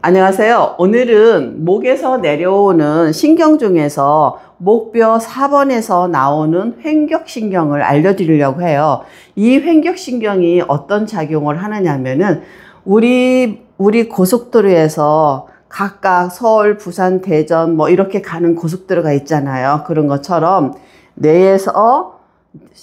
안녕하세요. 오늘은 목에서 내려오는 신경 중에서 목뼈 4번에서 나오는 횡격신경을 알려드리려고 해요. 이 횡격신경이 어떤 작용을 하느냐면은 우리 고속도로에서 각각 서울, 부산, 대전 뭐 이렇게 가는 고속도로가 있잖아요. 그런 것처럼 뇌에서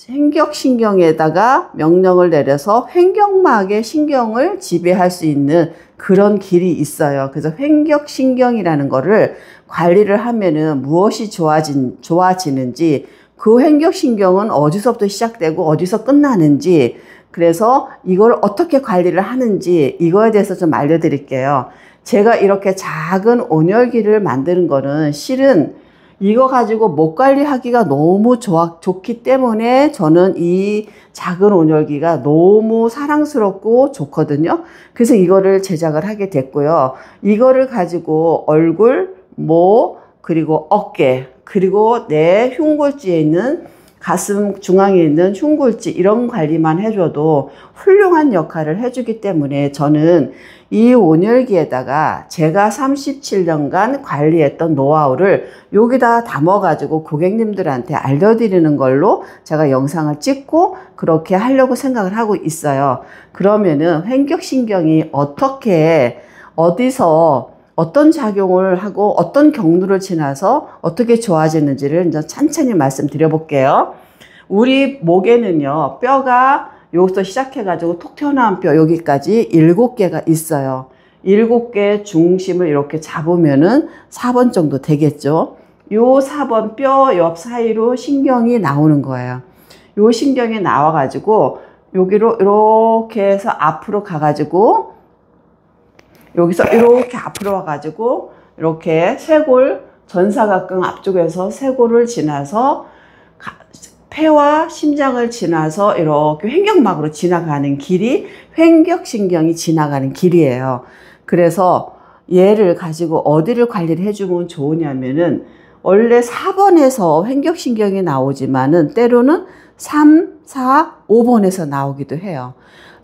횡격신경에다가 명령을 내려서 횡격막의 신경을 지배할 수 있는 그런 길이 있어요. 그래서 횡격신경이라는 거를 관리를 하면은 무엇이 좋아지는지, 그 횡격신경은 어디서부터 시작되고 어디서 끝나는지, 그래서 이걸 어떻게 관리를 하는지 이거에 대해서 좀 알려드릴게요. 제가 이렇게 작은 온열기를 만드는 거는 실은 이거 가지고 목 관리하기가 너무 좋기 때문에 저는 이 작은 온열기가 너무 사랑스럽고 좋거든요. 그래서 이거를 제작을 하게 됐고요. 이거를 가지고 얼굴, 목, 그리고 어깨, 그리고 내 흉골지에 있는 가슴 중앙에 있는 흉골지 이런 관리만 해줘도 훌륭한 역할을 해주기 때문에 저는 이 온열기에다가 제가 37년간 관리했던 노하우를 여기다 담아가지고 고객님들한테 알려드리는 걸로 제가 영상을 찍고 그렇게 하려고 생각을 하고 있어요. 그러면은 횡격신경이 어떻게 어디서 어떤 작용을 하고 어떤 경로를 지나서 어떻게 좋아지는지를 이제 천천히 말씀드려 볼게요. 우리 목에는요, 뼈가 여기서 시작해가지고 톡 튀어나온 뼈 여기까지 7개가 있어요. 7개 중심을 이렇게 잡으면은 4번 정도 되겠죠. 요 4번 뼈 옆 사이로 신경이 나오는 거예요. 요 신경이 나와가지고 여기로 이렇게 해서 앞으로 가가지고 여기서 이렇게 앞으로 와가지고 이렇게 쇄골, 전사각근 앞쪽에서 쇄골을 지나서 폐와 심장을 지나서 이렇게 횡격막으로 지나가는 길이 횡격신경이 지나가는 길이에요. 그래서 얘를 가지고 어디를 관리를 해주면 좋으냐면은 원래 4번에서 횡격신경이 나오지만은 때로는 3, 4, 5번에서 나오기도 해요.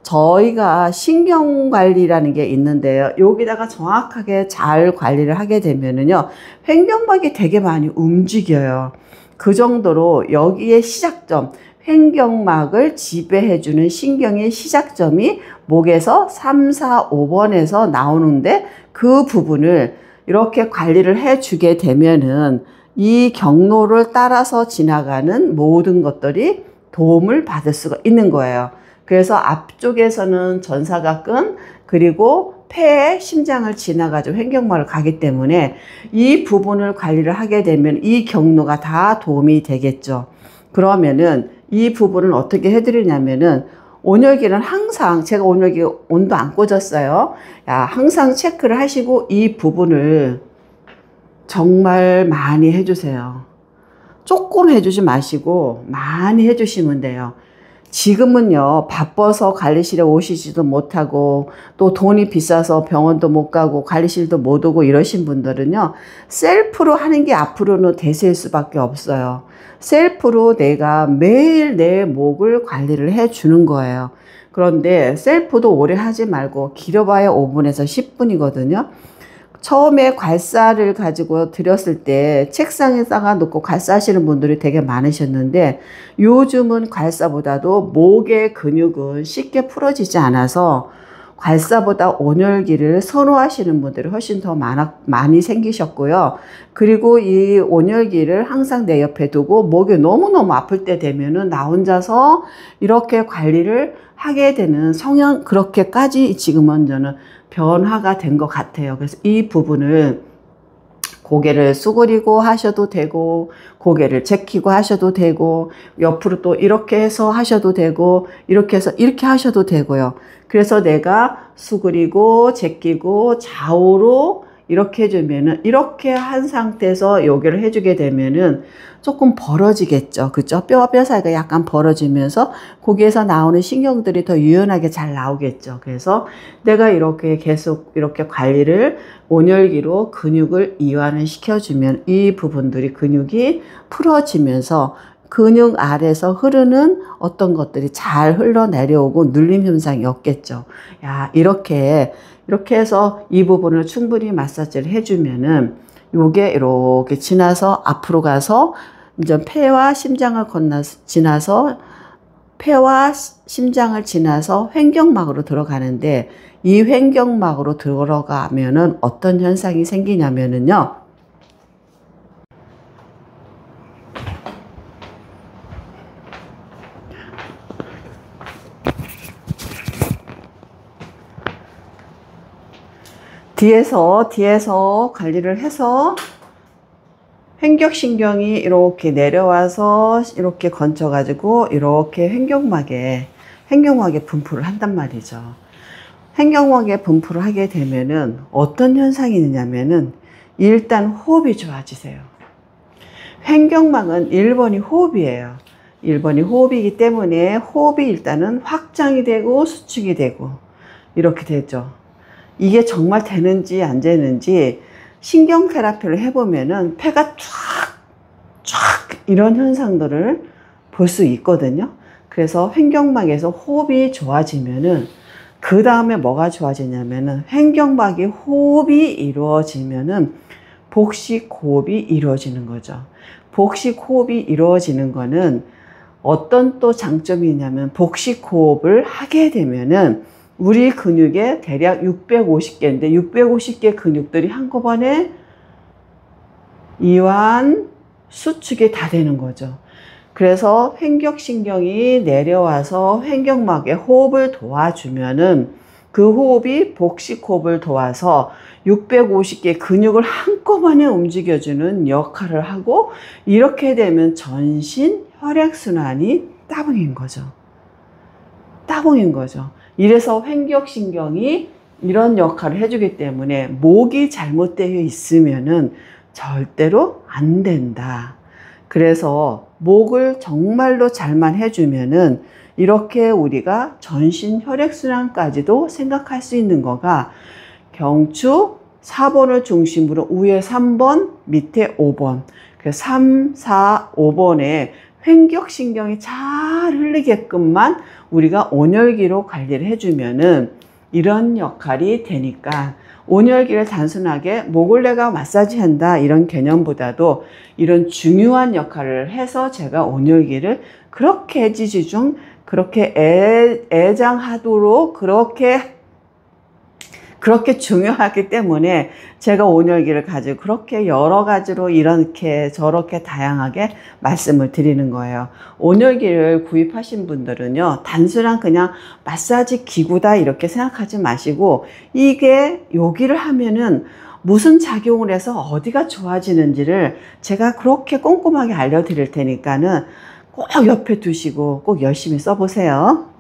저희가 신경관리라는 게 있는데요. 여기다가 정확하게 잘 관리를 하게 되면은요, 횡격막이 되게 많이 움직여요. 그 정도로 여기에 시작점, 횡격막을 지배해주는 신경의 시작점이 목에서 3, 4, 5번에서 나오는데 그 부분을 이렇게 관리를 해주게 되면은 이 경로를 따라서 지나가는 모든 것들이 도움을 받을 수가 있는 거예요. 그래서 앞쪽에서는 전사각근 그리고 폐에 심장을 지나가지고 횡격막을 가기 때문에 이 부분을 관리를 하게 되면 이 경로가 다 도움이 되겠죠. 그러면은 이 부분을 어떻게 해드리냐면은 온열기는 항상 제가 온열기 온도 안 꽂았어요. 항상 체크를 하시고 이 부분을 정말 많이 해주세요. 조금 해주지 마시고 많이 해주시면 돼요. 지금은요, 바빠서 관리실에 오시지도 못하고 또 돈이 비싸서 병원도 못 가고 관리실도 못 오고 이러신 분들은요, 셀프로 하는 게 앞으로는 대세일 수밖에 없어요. 셀프로 내가 매일 내 목을 관리를 해 주는 거예요. 그런데 셀프도 오래 하지 말고 길어봐야 5분에서 10분이거든요. 처음에 괄사를 가지고 드렸을 때 책상에다가 놓고 괄사하시는 분들이 되게 많으셨는데 요즘은 괄사보다도 목의 근육은 쉽게 풀어지지 않아서 괄사보다 온열기를 선호하시는 분들이 훨씬 더 많이 생기셨고요. 그리고 이 온열기를 항상 내 옆에 두고 목이 너무너무 아플 때 되면은 나 혼자서 이렇게 관리를 하게 되는 성향, 그렇게까지 지금은 저는 변화가 된 것 같아요. 그래서 이 부분을 고개를 수그리고 하셔도 되고 고개를 제끼고 하셔도 되고 옆으로 또 이렇게 해서 하셔도 되고 이렇게 해서 이렇게 하셔도 되고요. 그래서 내가 수그리고 제끼고 좌우로 이렇게 해주면은 이렇게 한 상태에서 여기를 해주게 되면은 조금 벌어지겠죠. 그죠? 뼈와 뼈 사이가 약간 벌어지면서 거기에서 나오는 신경들이 더 유연하게 잘 나오겠죠. 그래서 내가 이렇게 계속 이렇게 관리를 온열기로 근육을 이완을 시켜주면 이 부분들이 근육이 풀어지면서 근육 아래에서 흐르는 어떤 것들이 잘 흘러내려오고 눌림 현상이 없겠죠. 야, 이렇게 이렇게 해서 이 부분을 충분히 마사지를 해주면은 요게 이렇게 지나서 앞으로 가서 이제 폐와 심장을 지나서 폐와 심장을 지나서 횡격막으로 들어가는데, 이 횡격막으로 들어가면은 어떤 현상이 생기냐면은요. 뒤에서 관리를 해서 횡격신경이 이렇게 내려와서 이렇게 건쳐가지고 이렇게 횡격막에 분포를 한단 말이죠. 횡격막에 분포를 하게 되면은 어떤 현상이 있냐면은 일단 호흡이 좋아지세요. 횡격막은 1번이 호흡이에요. 1번이 호흡이기 때문에 호흡이 일단은 확장이 되고 수축이 되고 이렇게 되죠. 이게 정말 되는지 안 되는지 신경 테라피를 해보면은 폐가 쫙 이런 현상들을 볼 수 있거든요. 그래서 횡격막에서 호흡이 좋아지면은 그 다음에 뭐가 좋아지냐면은 횡격막이 호흡이 이루어지면은 복식 호흡이 이루어지는 거죠. 복식 호흡이 이루어지는 거는 어떤 또 장점이 있냐면, 복식 호흡을 하게 되면은 우리 근육에 대략 650개인데 650개 근육들이 한꺼번에 이완 수축이 다 되는 거죠. 그래서 횡격신경이 내려와서 횡격막에 호흡을 도와주면은 그 호흡이 복식 호흡을 도와서 650개 근육을 한꺼번에 움직여주는 역할을 하고, 이렇게 되면 전신 혈액순환이 따봉인 거죠. 따봉인 거죠. 이래서 횡격신경이 이런 역할을 해주기 때문에 목이 잘못되어 있으면은 절대로 안 된다. 그래서 목을 정말로 잘만 해주면은 이렇게 우리가 전신 혈액순환까지도 생각할 수 있는 거가, 경추 4번을 중심으로 위에 3번, 밑에 5번, 3, 4, 5번에 횡격신경이 잘 흐르게끔만 우리가 온열기로 관리를 해주면은 이런 역할이 되니까, 온열기를 단순하게 목을 내가 마사지 한다 이런 개념보다도 이런 중요한 역할을 해서 제가 온열기를 그렇게 지지중 그렇게 애장하도록 그렇게 중요하기 때문에 제가 온열기를 가지고 그렇게 여러 가지로 이렇게 저렇게 다양하게 말씀을 드리는 거예요. 온열기를 구입하신 분들은요, 단순한 그냥 마사지 기구다 이렇게 생각하지 마시고, 이게 여기를 하면은 무슨 작용을 해서 어디가 좋아지는지를 제가 그렇게 꼼꼼하게 알려드릴 테니까는 꼭 옆에 두시고 꼭 열심히 써보세요.